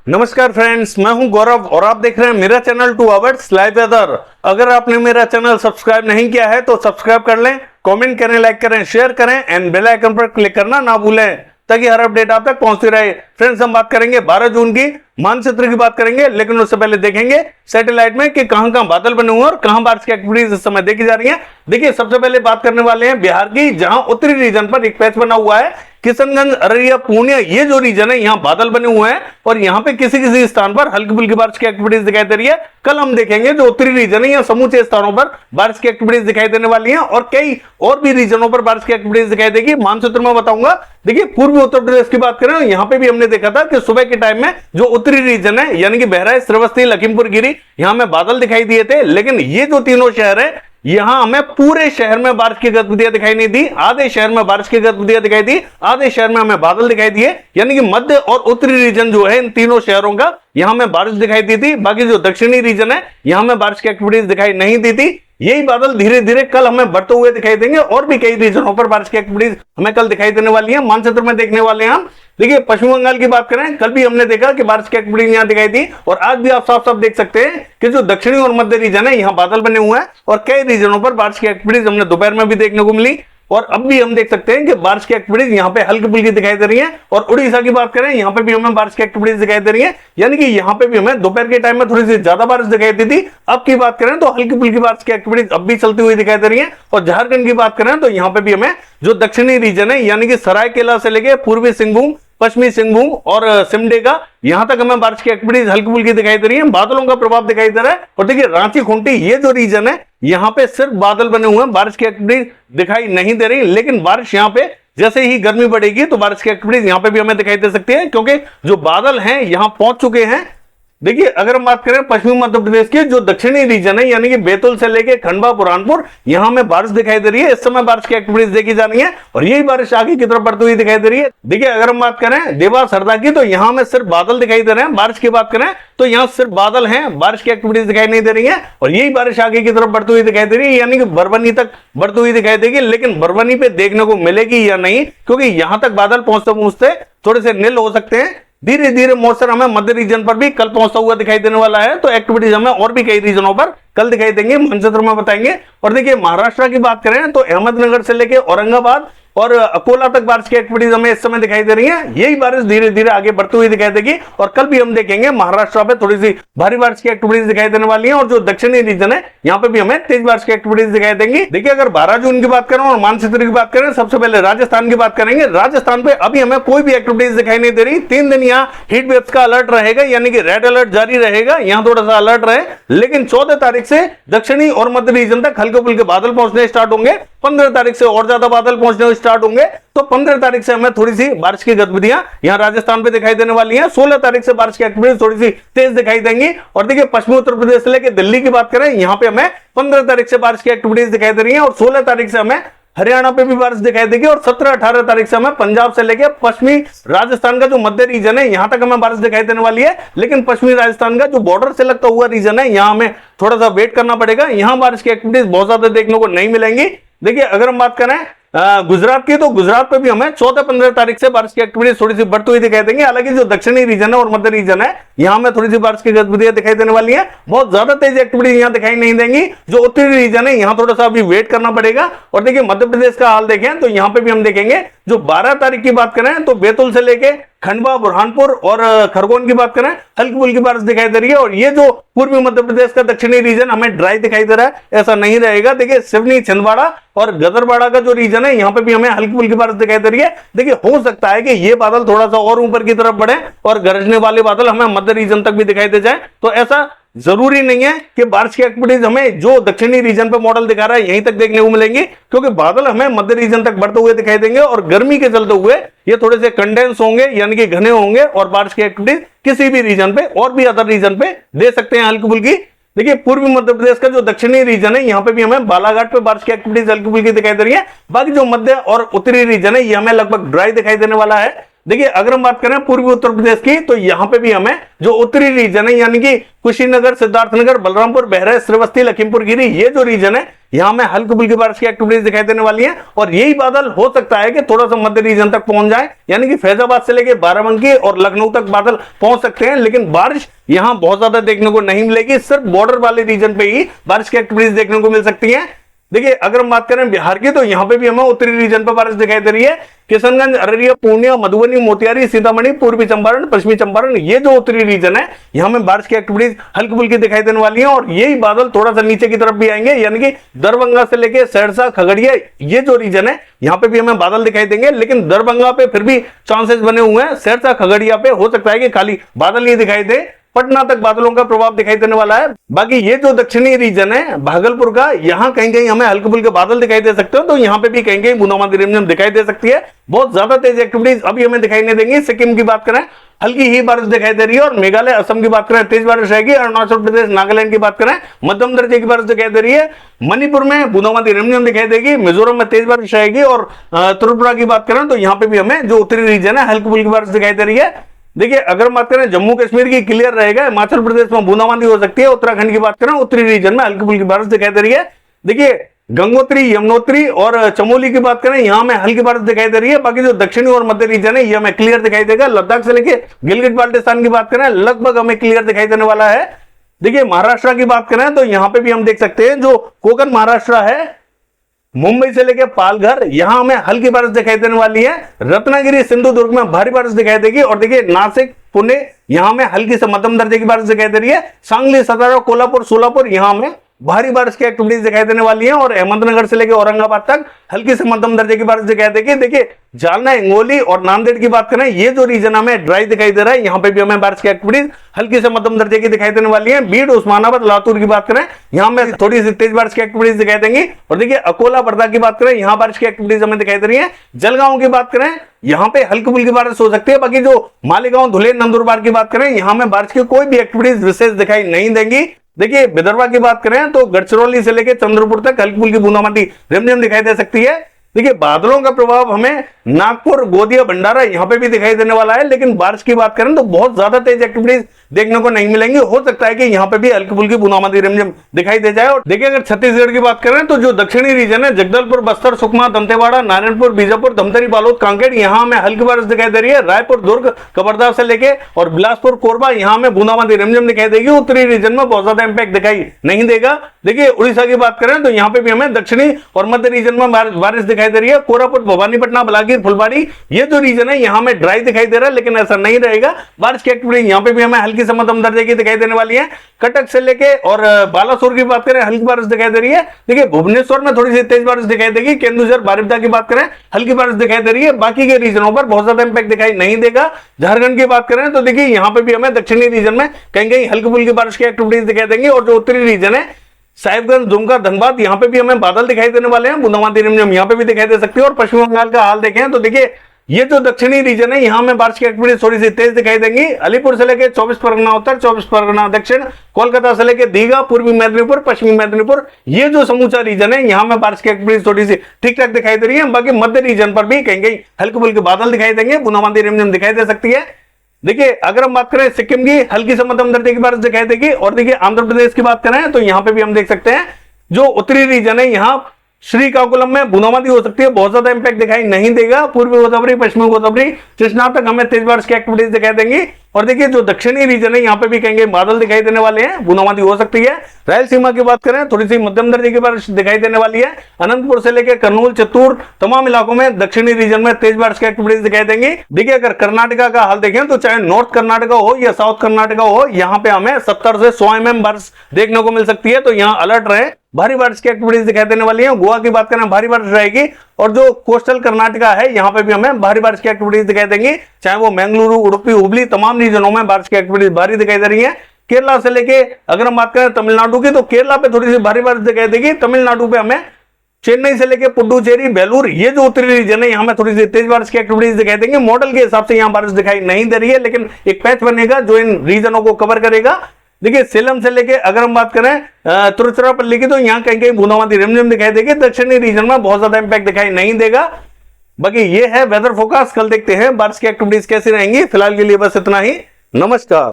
नमस्कार फ्रेंड्स, मैं हूं गौरव और आप देख रहे हैं मेरा चैनल 2 आवर्स लाइव वेदर। अगर आपने मेरा चैनल सब्सक्राइब नहीं किया है तो सब्सक्राइब कर लें, कमेंट करें, लाइक करें, शेयर करें एंड बेल आइकन पर क्लिक करना ना भूलें ताकि हर अपडेट आप तक पहुंचती रहे। फ्रेंड्स, हम बात करेंगे 12 जून की मानचित्र की बात करेंगे, लेकिन उससे पहले देखेंगे सैटेलाइट में कि कहां कहां बादल बने हुए हैं और कहां बारिश की एक्टिविटीज इस समय देखी जा रही है। देखिए, सबसे पहले बात करने वाले हैं बिहार की, जहां उत्तरी रीजन पर एक पैच बना हुआ है। किशनगंज, अररिया, पूर्णिया, ये जो रीजन है, यहाँ बादल बने हुए हैं और यहाँ पे किसी किसी स्थान पर हल्की फुल्की बारिश की एक्टिविटीज दिखाई दे रही है। कल हम देखेंगे जो उत्तरी रीजन है, यहाँ समूचे स्थानों पर बारिश की एक्टिविटीज दिखाई देने वाली हैं और कई और भी रीजनों पर बारिश की एक्टिविटीज दिखाई देगी। मानचित्र में बताऊंगा। देखिए, पूर्वी उत्तर प्रदेश की बात करें, यहाँ पे भी हमने देखा था कि सुबह के टाइम में जो उत्तरी रीजन है, यानी कि बहराइच, श्रावस्ती, लखीमपुर खीरी, यहाँ में बादल दिखाई दिए थे। लेकिन ये जो तीनों शहर है, यहां हमें पूरे शहर में बारिश की गतिविधियां दिखाई नहीं दी। आधे शहर में बारिश की गतिविधियां दिखाई दी, आधे शहर में हमें बादल दिखाई दिए। यानी कि मध्य और उत्तरी रीजन जो है, इन तीनों शहरों का यहां में बारिश दिखाई दी थी। बाकी जो दक्षिणी रीजन है, यहां में बारिश की एक्टिविटीज दिखाई नहीं दी थी। यही बादल धीरे धीरे कल हमें बढ़ते हुए दिखाई देंगे और भी कई रीजनों पर बारिश की एक्टिविटीज हमें कल दिखाई देने वाली है। मानचित्र में देखने वाले हैं हम। देखिए, पश्चिम बंगाल की बात करें, कल भी हमने देखा कि बारिश की एक्टिविटीज यहां दिखाई दी और आज भी आप साफ साफ देख सकते हैं कि जो दक्षिणी और मध्य रीजन है, यहां बादल बने हुए हैं और कई रीजनों पर बारिश की एक्टिविटीज हमने दोपहर में भी देखने को मिली और अब भी हम देख सकते हैं कि बारिश की एक्टिविटीज यहाँ पे हल्की फुल्की दिखाई दे रही है। और उड़ीसा की बात करें, यहाँ पे भी हमें बारिश की एक्टिविटीज दिखाई दे रही है। यानी कि यहाँ पे भी हमें दोपहर के टाइम में थोड़ी सी ज्यादा बारिश दिखाई दी थी। अब की बात करें तो हल्की फुल्की बारिश की एक्टिविटीज अब भी चलती हुई दिखाई दे रही है। और झारखंड की बात करें तो यहाँ पे भी हमें जो दक्षिणी रीजन है, यानी कि सरायकेला से लेके पूर्वी सिंहभूम, पश्चिमी सिंहभूम और सिमडेगा, यहां तक हमें बारिश की एक्टिविटीज हल्की फुल्की दिखाई दे रही है। बादलों का प्रभाव दिखाई दे रहा है। और देखिए, रांची, खूंटी, ये जो रीजन है, यहां पे सिर्फ बादल बने हुए हैं, बारिश की एक्टिविटीज दिखाई नहीं दे रही। लेकिन बारिश यहां पे जैसे ही गर्मी बढ़ेगी तो बारिश की एक्टिविटीज यहां पे भी हमें दिखाई दे सकती है, क्योंकि जो बादल हैं यहां पहुंच चुके हैं। देखिए, अगर हम बात करें पश्चिमी मध्य प्रदेश की जो दक्षिणी रीजन है, यानी कि बैतूल से लेके खंडवा, बुरहानपुर, यहां में बारिश दिखाई दे रही है। इस समय बारिश की एक्टिविटीज देखी जा रही है और यही बारिश आगे की तरफ बढ़ती हुई दिखाई दे रही है। देखिए, अगर हम बात करें देवास, हरदा की, तो यहां में सिर्फ बादल दिखाई दे रहे हैं। बारिश की बात करें तो यहां सिर्फ बादल हैं, बारिश की एक्टिविटीज दिखाई नहीं दे रही है और यही बारिश आगे की तरफ बढ़ती हुई दिखाई दे रही है, यानी कि बरवनी तक बढ़ती हुई दिखाई देगी। लेकिन बरवनी पे देखने को मिलेगी या नहीं, क्योंकि यहां तक बादल पहुंचते पहुंचते थोड़े से नील हो सकते हैं। धीरे धीरे मॉइस्चर हमें मध्य रीजन पर भी कल पहुंचता हुआ दिखाई देने वाला है। तो एक्टिविटीज हमें और भी कई रीजनों पर कल दिखाई देंगे, मानचित्र में बताएंगे। और देखिए, महाराष्ट्र की बात करें तो अहमदनगर से लेके औरंगाबाद और अकोला तक बारिश की एक्टिविटीज हमें इस समय दिखाई दे रही है। यही बारिश धीरे धीरे आगे बढ़ती हुई दिखाई देगी और कल भी हम देखेंगे महाराष्ट्र पे थोड़ी सी भारी बारिश की एक्टिविटीज दिखाई देने वाली है और जो दक्षिणी रीजन है, यहाँ पे भी हमें तेज बारिश की एक्टिविटीज दिखाई देंगी। देखिए, अगर 12 जून की बात करें और मानचित्र की बात करें, सबसे पहले राजस्थान की बात करेंगे। राजस्थान पे अभी हमें कोई भी एक्टिविटीज दिखाई नहीं दे रही। 3 दिन यहाँ हीट वेव्स का अलर्ट रहेगा, यानी कि रेड अलर्ट जारी रहेगा। यहाँ थोड़ा सा अलर्ट रहे, लेकिन 14 तारीख से दक्षिणी और मध्य रीजन तक हल्के फुल्के बादल पहुंचने स्टार्ट होंगे। 15 तारीख से और ज्यादा बादल पहुंचने स्टार्ट होंगे। तो 15 तारीख से हमें थोड़ी सी बारिश की गतिविधियां यहां राजस्थान पे दिखाई देने वाली हैं। 16 तारीख से बारिश की एक्टिविटीज थोड़ी सी तेज दिखाई देंगी। और देखिए, पश्चिमी उत्तर प्रदेश से लेकर दिल्ली की बात करें, यहां पे हमें 15 तारीख से बारिश की एक्टिविटीज दिखाई दे रही है और 16 तारीख से हमें हरियाणा पे भी बारिश दिखाई देगी और 17-18 तारीख से हमें पंजाब से लेकर पश्चिमी राजस्थान का जो मध्य रीजन है, यहां तक हमें बारिश दिखाई देने वाली है। लेकिन पश्चिमी राजस्थान का जो बॉर्डर से लगता हुआ रीजन है, यहां हमें थोड़ा सा वेट करना पड़ेगा। यहां बारिश की एक्टिविटीज बहुत ज्यादा देखने को नहीं मिलेंगी। देखिए, अगर हम बात करें गुजरात की, तो गुजरात पे भी हमें 14-15 तारीख से बारिश की एक्टिविटीज थोड़ी सी बढ़ती हुई दिखाई देंगी। हालांकि जो दक्षिणी रीजन है और मध्य रीजन है, यहां में थोड़ी सी बारिश की गतिविधियां दिखाई देने वाली है। बहुत ज्यादा तेज एक्टिविटीज यहां दिखाई नहीं देंगी। जो उत्तरी रीजन है, यहां थोड़ा सा अभी वेट करना पड़ेगा। और देखिए, मध्य प्रदेश का हाल देखें तो यहां पे भी हम देखेंगे, जो 12 तारीख की बात करें तो बैतूल से लेके खंडवा, बुरहानपुर और खरगोन की बात करें, हल्की फुल्की बारिश दिखाई दे रही है। और ये जो पूर्वी मध्य प्रदेश का दक्षिणी रीजन हमें ड्राई दिखाई दे रहा है, ऐसा नहीं रहेगा। देखिए, सिवनी, छिंदवाड़ा और गदरवाड़ा का जो रीजन है, यहाँ पे भी हमें हल्की फुल्की बारिश दिखाई दे रही है। देखिए, हो सकता है कि ये बादल थोड़ा सा और ऊपर की तरफ बढ़े और गरजने वाले बादल हमें मध्य रीजन तक भी दिखाई दे जाए। तो ऐसा जरूरी नहीं है कि बारिश की एक्टिविटीज हमें जो दक्षिणी रीजन पे मॉडल दिखा रहा है यहीं तक देखने को मिलेंगी, क्योंकि बादल हमें मध्य रीजन तक बढ़ते हुए दिखाई देंगे और गर्मी के चलते हुए ये थोड़े से कंडेंस होंगे, यानी कि घने होंगे और बारिश की एक्टिविटीज किसी भी रीजन पे और भी अदर रीजन पे दे सकते हैं हल्की फुल्की। देखिए, पूर्वी मध्य प्रदेश का जो दक्षिणी रीजन है, यहाँ पे भी हमें बालाघाट पे बारिश की एक्टिविटीज हल्की फुल्की दिखाई दे रही है। बाकी जो मध्य और उत्तरी रीजन है, ये हमें लगभग ड्राई दिखाई देने वाला है। देखिए अगर हम बात करें पूर्वी उत्तर प्रदेश की, तो यहां पे भी हमें जो उत्तरी रीजन है यानी कि कुशीनगर, सिद्धार्थनगर, बलरामपुर, बहराइच, श्रावस्ती, लखीमपुर खीरी, ये जो रीजन है यहां में हल्की फुल्की बारिश की एक्टिविटीज दिखाई देने वाली है। और यही बादल हो सकता है कि थोड़ा सा मध्य रीजन तक पहुंच जाए, यानी कि फैजाबाद से लेकर बाराबंकी और लखनऊ तक बादल पहुंच सकते हैं, लेकिन बारिश यहां बहुत ज्यादा देखने को नहीं मिलेगी। सिर्फ बॉर्डर वाले रीजन पे ही बारिश की एक्टिविटीज देखने को मिल सकती है। देखिए अगर हम बात करें बिहार की, तो यहां पे भी हमें उत्तरी रीजन पर बारिश दिखाई दे रही है। किशनगंज, अररिया, पूर्णिया, मधुबनी, मोतिहारी, सीतामढ़ी, पूर्वी चंपारण, पश्चिमी चंपारण, ये जो उत्तरी रीजन है यहां में बारिश की एक्टिविटीज हल्की फुल्की दिखाई देने वाली है। और यही बादल थोड़ा सा नीचे की तरफ भी आएंगे, यानी कि दरभंगा से लेके सहरसा, खगड़िया, ये जो रीजन है यहां पे भी हमें बादल दिखाई देंगे। लेकिन दरभंगा पे फिर भी चांसेस बने हुए हैं, सहरसा, खगड़िया पे हो सकता है कि खाली बादल ही दिखाई दे, पटना तक बादलों का प्रभाव दिखाई देने वाला है। बाकी ये जो दक्षिणी रीजन है भागलपुर का, यहां कहीं कहीं हमें हल्के फुल्के बादल दिखाई दे सकते हो, तो यहां पे भी कहीं कहीं बूंदाबांदी रिमझिम दिखाई दे सकती है। बहुत ज्यादा तेज एक्टिविटीज अभी हमें दिखाई नहीं देंगी। सिक्किम की बात करें हल्की ही बारिश दिखाई दे रही है, और मेघालय, असम की बात करें तेज बारिश रहेगी। अरुणाचल प्रदेश, नागालैंड की बात करें मध्यम दर्जे की बारिश दिखाई दे रही है। मणिपुर में बूंदाबांदी रिमझिम दिखाई देगी। मिजोरम में तेज बारिश रहेगी। और त्रिपुरा की बात करें तो यहां पे भी हमें जो उत्तरी रीजन है हल्की फुल्की बारिश दिखाई दे रही है। देखिए अगर बात करें जम्मू कश्मीर की, क्लियर रहेगा। हिमाचल प्रदेश में बूंदाबांदी हो सकती है। उत्तराखंड की बात करें उत्तरी रीजन में हल्की फुल्की बारिश दिखाई दे रही है। देखिए गंगोत्री, यमुनोत्री और चमोली की बात करें यहां में हल्की बारिश दिखाई दे रही है। बाकी जो दक्षिणी और मध्य रीजन है ये हमें क्लियर दिखाई देगा। लद्दाख से लेके गिलगित बाल्टिस्तान की बात करें लगभग हमें क्लियर दिखाई देने वाला है। देखिए महाराष्ट्र की बात करें तो यहां पे भी हम देख सकते हैं जो कोकण महाराष्ट्र है, मुंबई से लेकर पालघर, यहां हमें हल्की बारिश दिखाई देने वाली है। रत्नागिरी, सिंधुदुर्ग में भारी बारिश दिखाई देगी। और देखिए नासिक, पुणे, यहां में हल्की से मध्यम दर्जे की बारिश दिखाई दे रही है। सांगली, सतारा, कोल्हापुर, सोलापुर, यहां में भारी बारिश की एक्टिविटीज दिखाई देने वाली है। और अहमदनगर से लेकर औरंगाबाद तक हल्की से मध्यम दर्जे की बारिश दिखाई देगी। देखिए जालना, हिंगोली और नांदेड़ की बात करें, ये जो रीजन हमें ड्राई दिखाई दे रहा है, यहां पे भी हमें बारिश की एक्टिविटीज हल्की से मध्यम दर्जे की दिखाई देने वाली है। बीड, उस्मानाबाद, लातूर की बात करें यहां में थोड़ी सी तेज बारिश की एक्टिविटीज दिखाई देंगी। और देखिए अकोला, बर्दा की बात करें यहां बारिश की एक्टिविटीज हमें दिखाई दे रही है। जलगांव की बात करें यहां पे हल्की फुल्की बारिश हो सकती है। बाकी जो मालेगांव, धुले, नंदुरबार की बात करें यहां में बारिश की कोई भी एक्टिविटीज विशेष दिखाई नहीं देंगी। देखिए विदर्भ की बात करें तो गढ़चिरौली से लेकर चंद्रपुर तक हल्की फुल्की बूंदाबांदी रिमझिम दिखाई दे सकती है। देखिए बादलों का प्रभाव हमें नागपुर, गोदिया, भंडारा यहां पे भी दिखाई देने वाला है। लेकिन बारिश की बात करें तो बहुत ज्यादा तेज एक्टिविटीज देखने को नहीं मिलेंगी। हो सकता है कि यहां पे भी हल्की फुल्की बूंदाबांदी रिमझिम दिखाई दे जाए। और देखिए अगर छत्तीसगढ़ की बात करें तो जो दक्षिणी रीजन है जगदलपुर, बस्तर, सुकमा, दंतेवाड़ा, नारायणपुर, बीजापुर, धमतरी, बालोद, कांकेर, यहां में हल्की बारिश दिखाई दे रही है। रायपुर, दुर्ग, कवर्धा से लेके और बिलासपुर, कोरबा, यहां में बूंदाबांदी रिमझिम दिखाई देगी। उत्तरी रीजन में बहुत ज्यादा इंपैक्ट दिखाई नहीं देगा। देखिए उड़ीसा की बात करें तो यहां पे भी हमें दक्षिणी और मध्य रीजन में बारिश दिखाई दे रही है। कोरापुट, भवानीपटना, बलागीर, फुलबाड़ी, ये जो रीजन है यहां में ड्राई दिखाई दे रहा है, लेकिन ऐसा नहीं रहेगा। बारिश की एक्टिविटी यहां पे भी हमें हल्की से मध्यम दर्जे की दिखाई देने वाली है। कटक से लेके और बालासोर की बात करें हल्की बारिश दिखाई दे रही है। देखिए भुवनेश्वर में थोड़ी सी तेज बारिश दिखाई देगी। केंदुझर, बारिपदा की बात करें हल्की बारिश दिखाई दे रही है। बाकी के रीजनों पर बहुत ज्यादा इंपैक्ट दिखाई नहीं देगा। झारखंड की बात करें तो देखिए यहां पे भी हमें दक्षिणी रीजन में कहीं कहीं हल्की फुल्की बारिश की एक्टिविटीज दिखाई देंगी। और जो उत्तरी रीजन है साहिबगंज, दुमका, धनबाद, यहां पे भी हमें बादल दिखाई देने वाले हैं। बूंदाबांदी रिमझिम यहां पे भी दिखाई दे सकती है। और पश्चिम बंगाल का हाल देखें तो देखिए ये जो दक्षिणी रीजन है यहां में बारिश की एक्टिविटी थोड़ी सी तेज दिखाई देंगी। अलीपुर से लेकर 24 परगना उत्तर, 24 परगना दक्षिण, कोलकाता से लेकर दीघा, पूर्वी मेदिनीपुर, पश्चिमी मेदिनीपुर, ये जो समूचा रीजन है यहां में बारिश की एक्टिविटी थोड़ी सी ठीक ठाक दिखाई दे रही है। बाकी मध्य रीजन पर भी कहीं कहीं हल्के फुल्के बादल दिखाई देंगे, बूंदाबांदी रिमझिम दिखाई दे सकती है। देखिए अगर हम बात करें सिक्किम की, हल्की से मध्यम दर्जे की बारिश दिखाई देगी। और देखिए आंध्र प्रदेश की बात करें तो यहां पे भी हम देख सकते हैं जो उत्तरी रीजन है यहां श्रीकाकुलम में बूंदाबांदी हो सकती है, बहुत ज्यादा इंपैक्ट दिखाई नहीं देगा। पूर्वी गोदावरी, पश्चिमी गोदावरी, कृष्णा तक हमें तेज बारिश की एक्टिविटीज दिखाई देंगी। और देखिए जो दक्षिणी रीजन है यहाँ पे भी कहीं बादल दिखाई देने वाले हैं, बूंदाबांदी हो सकती है। रायलसीमा की बात करें थोड़ी सी मध्यम दर्जे की बारिश दिखाई देने वाली है। अनंतपुर से लेकर कर्नूल, चित्तूर, तमाम इलाकों में दक्षिणी रीजन में तेज बारिश की एक्टिविटीज दिखाई देंगी। देखिए अगर कर्नाटका का हाल देखें तो चाहे नॉर्थ कर्नाटका हो या साउथ कर्नाटका हो, यहाँ पे हमें 70 से 100 mm बारिश देखने को मिल सकती है। तो यहाँ अलर्ट रहे, भारी बारिश की एक्टिविटीज दिखाई देने वाली है। गोवा की बात करें भारी बारिश रहेगी। और जो कोस्टल कर्नाटका है यहाँ पे भी हमें भारी बारिश की एक्टिविटीज दिखाई देंगी, चाहे वो मंगलुरु, उडुपी, हुबली, तमाम रीजनों में बारिश की एक्टिविटीज भारी दिखाई दे रही है। केरला से लेके अगर हम बात करें तमिलनाडु की, तो केरला पे थोड़ी सी भारी बारिश दिखाई देगी। तमिलनाडु पे हमें चेन्नई से लेके पुडुचेरी, बेलूर, ये जो उत्तरी रीजन है यहाँ में थोड़ी सी तेज बारिश की एक्टिविटीज दिखाई देंगे। मॉडल के हिसाब से यहाँ बारिश दिखाई नहीं दे रही है, लेकिन एक पैच बनेगा जो इन रीजनों को कवर करेगा। देखिए सेलम से लेके अगर हम बात करें तिरुचिरापल्ली की, तो यहाँ कहीं कहीं बूंदाबांदी रिमझिम दिखाई देगी। दक्षिणी रीजन में बहुत ज्यादा इंपैक्ट दिखाई नहीं देगा। बाकी ये है वेदर फोरकास्ट। कल देखते हैं बारिश की एक्टिविटीज कैसी रहेंगी। फिलहाल के लिए बस इतना ही। नमस्कार।